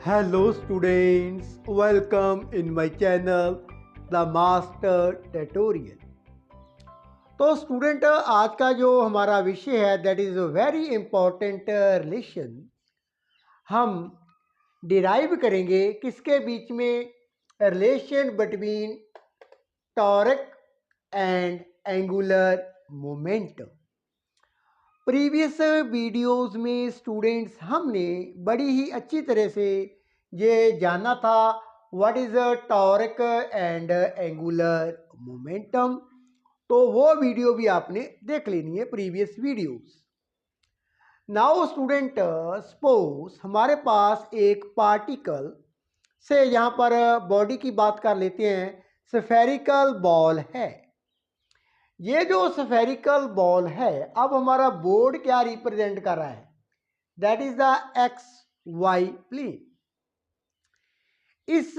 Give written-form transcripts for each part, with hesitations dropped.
Hello students, welcome in my channel The Master Tutorial। तो student आज का जो हमारा विषय है that is very important relation. हम डिराइव करेंगे किसके बीच में, relation between toric and angular momentum. Previous videos में स्टूडेंट्स हमने बड़ी ही अच्छी तरह से ये जाना था what is a toric and angular momentum. तो वो वीडियो भी आपने देख लेनी है, previous videos. Now student suppose हमारे पास एक पार्टिकल से, यहाँ पर बॉडी की बात कर लेते हैं, स्फेरिकल बॉल है। ये जो स्फेरिकल बॉल है, अब हमारा बोर्ड क्या रिप्रेजेंट कर रहा है, that is the x y plane. इस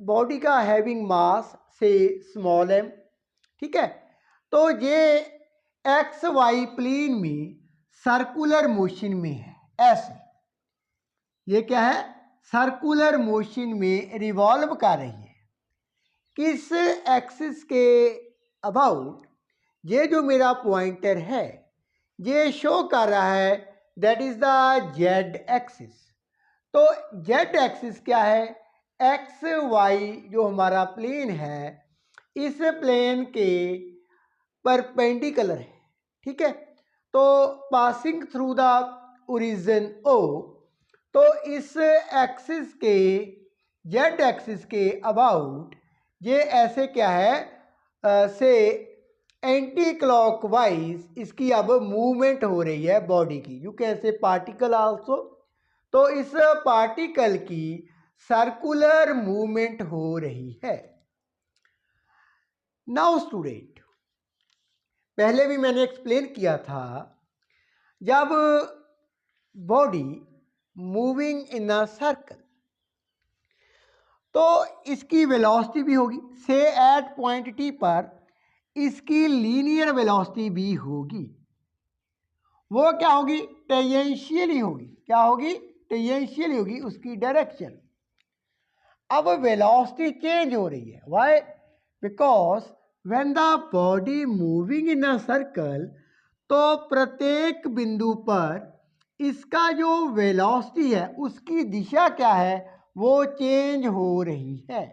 बॉडी का हैविंग मास से स्मॉल एम, ठीक है। तो ये एक्स वाई प्लेन में सर्कुलर मोशन में है, ऐसे ये क्या है, सर्कुलर मोशन में रिवॉल्व कर रही है। किस एक्सिस के अबाउट, ये जो मेरा पॉइंटर है ये शो कर रहा है that is the Z axis. तो जेड एक्सिस क्या है, एक्स वाई जो हमारा प्लेन है, इस प्लेन के परपेंडिकुलर है, ठीक है। तो passing through the origin O, तो इस एक्सिस के, जेड एक्सिस के अबाउट ये ऐसे क्या है, से एंटी क्लॉकवाइज इसकी अब मूवमेंट हो रही है बॉडी की, you can say particle also. तो इस पार्टिकल की सर्कुलर मूवमेंट हो रही है। नाउ स्टूडेंट, पहले भी मैंने एक्सप्लेन किया था, जब body moving in a circle तो इसकी वेलोसिटी भी होगी, से एट पॉइंट टी पर इसकी लीनियर वेलोसिटी भी होगी। वो क्या होगी, टेंजेंशियली होगी। क्या होगी, टेंजेंशियली होगी उसकी डायरेक्शन। अब वेलोसिटी चेंज हो रही है, why, because when the body moving in a circle, तो प्रत्येक बिंदु पर इसका जो वेलोसिटी है उसकी दिशा क्या है, वो चेंज हो रही है।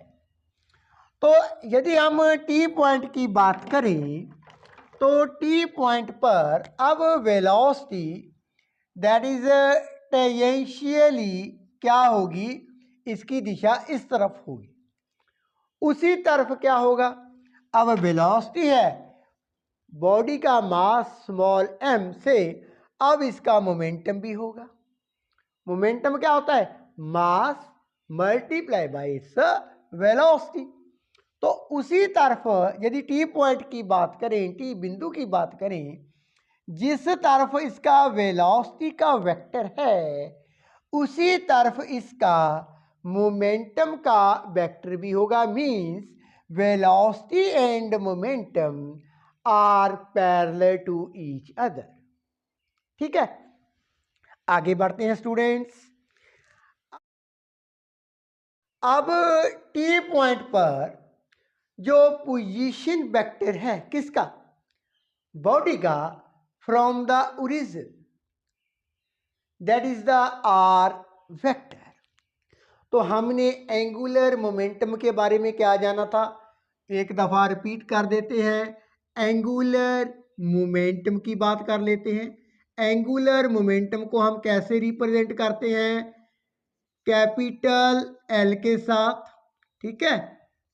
तो यदि हम टी पॉइंट की बात करें तो टी पॉइंट पर अब वेलोसिटी दैट इज टेंजेंशियली क्या होगी, इसकी दिशा इस तरफ होगी। उसी तरफ क्या होगा, अब वेलोसिटी है, बॉडी का मास स्मॉल एम से, अब इसका मोमेंटम भी होगा। मोमेंटम क्या होता है, मास मल्टीप्लाई बाय इट्स वेलोसिटी। तो उसी तरफ यदि टी पॉइंट की बात करें, टी बिंदु की बात करें, जिस तरफ इसका वेलोसिटी का वेक्टर है उसी तरफ इसका मोमेंटम का वेक्टर भी होगा। Means velocity and momentum are parallel to each other, ठीक है। आगे बढ़ते हैं स्टूडेंट्स। अब टी पॉइंट पर जो पोजीशन वेक्टर है किसका, बॉडी का, from the origin, that is the r vector. तो हमने एंगुलर मोमेंटम के बारे में क्या जाना था, एक दफा रिपीट कर देते हैं। एंगुलर मोमेंटम की बात कर लेते हैं। एंगुलर मोमेंटम को हम कैसे रिप्रेजेंट करते हैं, कैपिटल एल के साथ, ठीक है।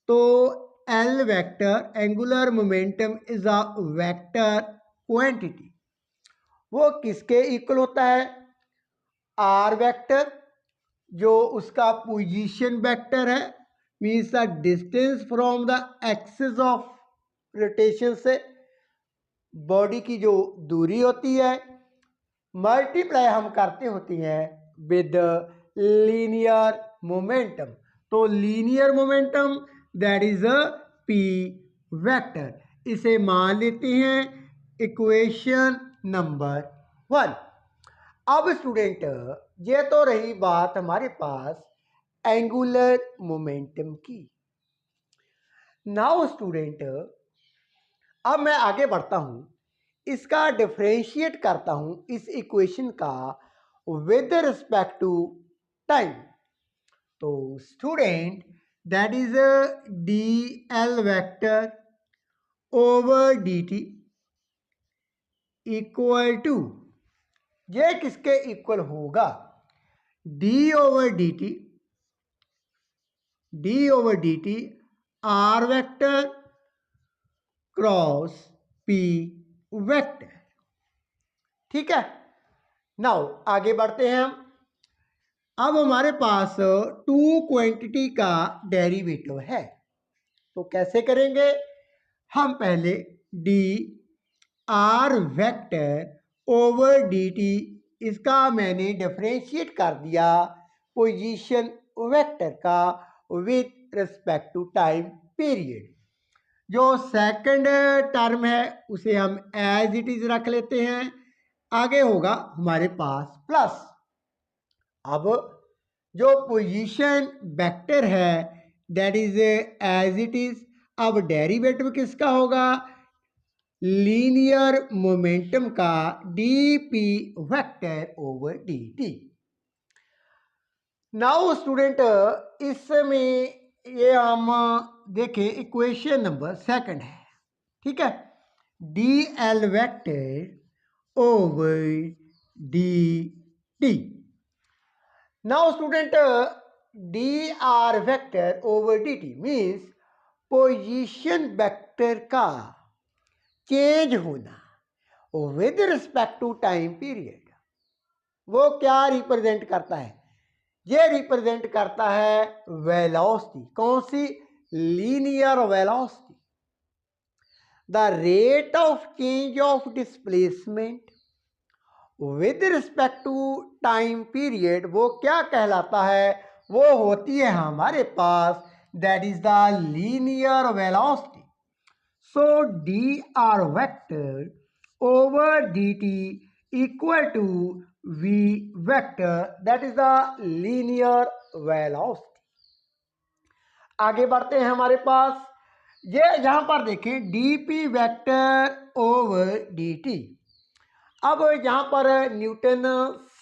तो L vector, angular momentum is a vector quantity. वो किसके इक्वल होता है, आर वेक्टर, जो उसका पोजीशन वेक्टर है, means the distance from the axis of rotation से, बॉडी की जो दूरी होती है, मल्टीप्लाई हम करते होती हैं विद लीनियर मोमेंटम। तो linear momentum that is a P vector. इसे मान लेते हैं इक्वेशन नंबर 1। अब स्टूडेंट, ये तो रही बात हमारे पास एंगुलर मोमेंटम की। नाउ स्टूडेंट, अब मैं आगे बढ़ता हूं, इसका डिफरेंशिएट करता हूं इस इक्वेशन का विद रिस्पेक्ट टू टाइम। तो student, that is D L vector over D T equal to, ये किसके इक्वल होगा, d over D t r vector cross p vector. ठीक है, नाउ आगे बढ़ते हैं हम। अब हमारे पास टू क्वांटिटी का डेरिवेटिव है, तो कैसे करेंगे, हम पहले d are vector over D t, इसका मैंने डिफरेंशिएट कर दिया पोजीशन वेक्टर का with respect to time period. जो सेकंड टर्म है उसे हम एज इट इज रख लेते हैं, आगे होगा हमारे पास प्लस। अब जो पोजीशन वेक्टर है that is as it is, अब डेरिवेटिव किसका होगा, लीनियर मोमेंटम का d P vector over D t. Now student, इसमें ये हम देखें इक्वेशन नंबर सेकंड है, ठीक है, d L vector over D t. Now student, d are vector over D t means position vector का चेंज होना with respect to time period. वो क्या रिप्रेजेंट करता है, ये रिप्रेजेंट करता है वेलोसिटी, कौन सी, linear velocity. The rate of change of displacement with respect to time period, वो क्या कहलाता है, वो होती है हमारे पास that is the linear velocity. So D are vector over D T equal to V vector, that is the linear velocity. आगे बढ़ते हैं हमारे पास, ये यहां पर देखें D P vector over D T. अब यहाँ पर न्यूटन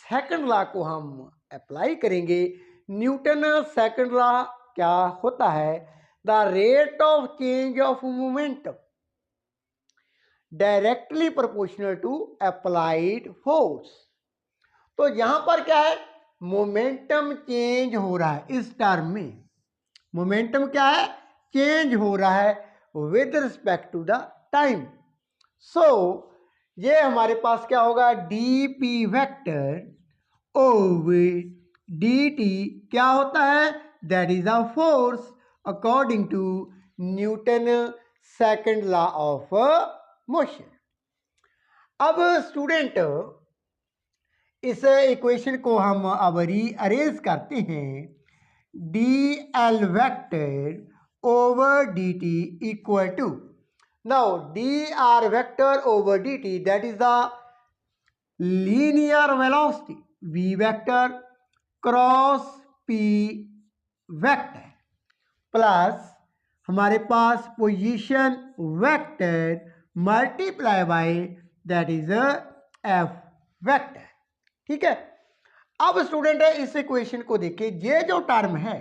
सेकंड लॉ को हम अप्लाई करेंगे। न्यूटन सेकंड लॉ क्या होता है, the rate of change of momentum directly proportional to applied force. तो यहां पर क्या है, मोमेंटम चेंज हो रहा है, इस टर्म में मोमेंटम क्या है, चेंज हो रहा है with respect to the time. So ये हमारे पास क्या होगा, D P vector over D T क्या होता है, that is a force according to Newton second law of motion. अब स्टूडेंट, इस इक्वेशन को हम अब रीअरेंज करते हैं, D L vector over D T equal to, now dr vector over dt, that is the linear velocity v vector cross p vector plus हमारे पास position vector multiply by that is f vector. ठीक है, अब student इस equation को देखिए, ये जो टर्म है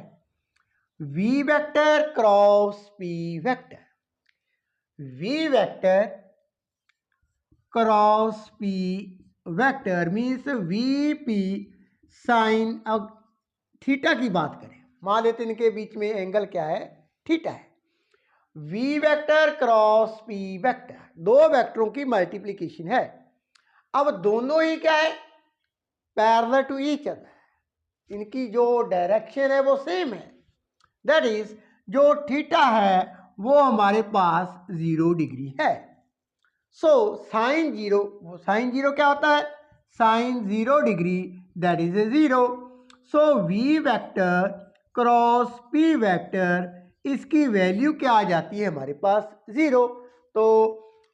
v vector cross p vector, v vector cross p vector means v p sine, अब थीटा की बात करें, मान लेते इनके बीच में एंगल क्या है, थीटा है, v vector cross p vector, दो वेक्टरों की मल्टीप्लिकेशन है। अब दोनों ही क्या है, पैरेलल टू ईच अदर, इनकी जो डायरेक्शन है वो सेम है, दैट इज जो थीटा है वो हमारे पास 0 डिग्री है। सो साइन जीरो क्या होता है, sine 0 degree that is 0। So v vector cross p vector, इसकी वैल्यू क्या आ जाती है हमारे पास 0। तो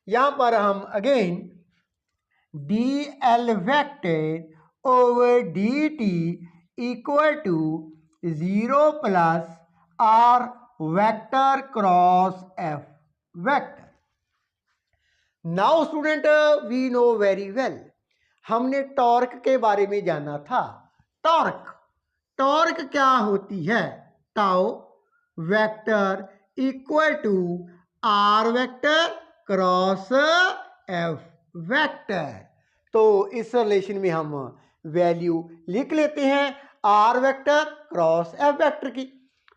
यहाँ पर हम again d L vector over D T equal to 0 plus r vector cross f vector. Now student we know very well, हमने टॉर्क के बारे में जाना था। टॉर्क क्या होती है? Tau vector equal to r vector cross f vector. तो इस रिलेशन में हम वैल्यू लिख लेते हैं r vector cross f vector की।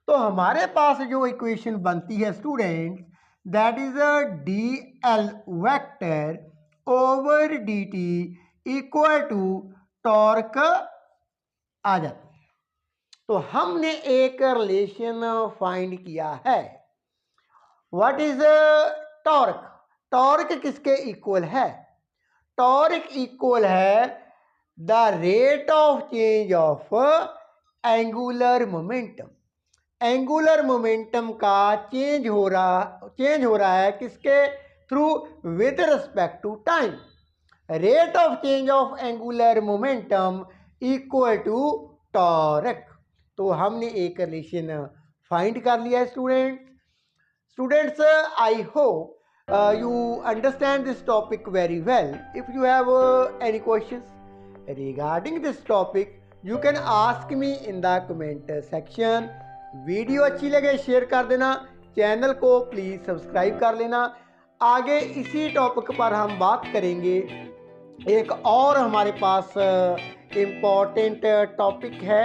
तो हमारे पास जो इक्वेशन बनती है student, that is D L vector over D T equal to torque आ जाती है। तो हमने एक रिलेशन फाइंड किया है। What is torque? टॉर्क किसके इक्वल है? टॉर्क इक्वल है the rate of change of angular momentum. Angular momentum का चेंज हो रहा है किसके थ्रू? With respect to time. Rate of change of angular momentum equal to torque. तो हमने एक रिलेशन फाइंड कर लिया है students. I hope you understand this topic very well. If you have any questions regarding this topic, you can ask me in the comment section. Video अच्छी लगे share कर देना, चैनल को प्लीज़ सब्सक्राइब कर लेना। आगे इसी टॉपिक पर हम बात करेंगे। एक और हमारे पास इम्पॉर्टेंट टॉपिक है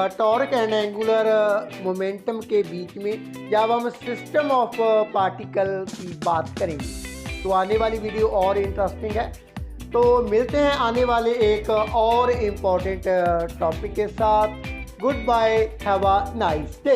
टॉर्क एंड एंगुलर मोमेंटम के बीच में, जब हम सिस्टम ऑफ पार्टिकल की बात करेंगे। तो आने वाली वीडियो और इंटरेस्टिंग है। तो मिलते हैं आने वाले एक और इम्पॉर्टेंट टॉपिक के साथ। Good bye, have a nice day.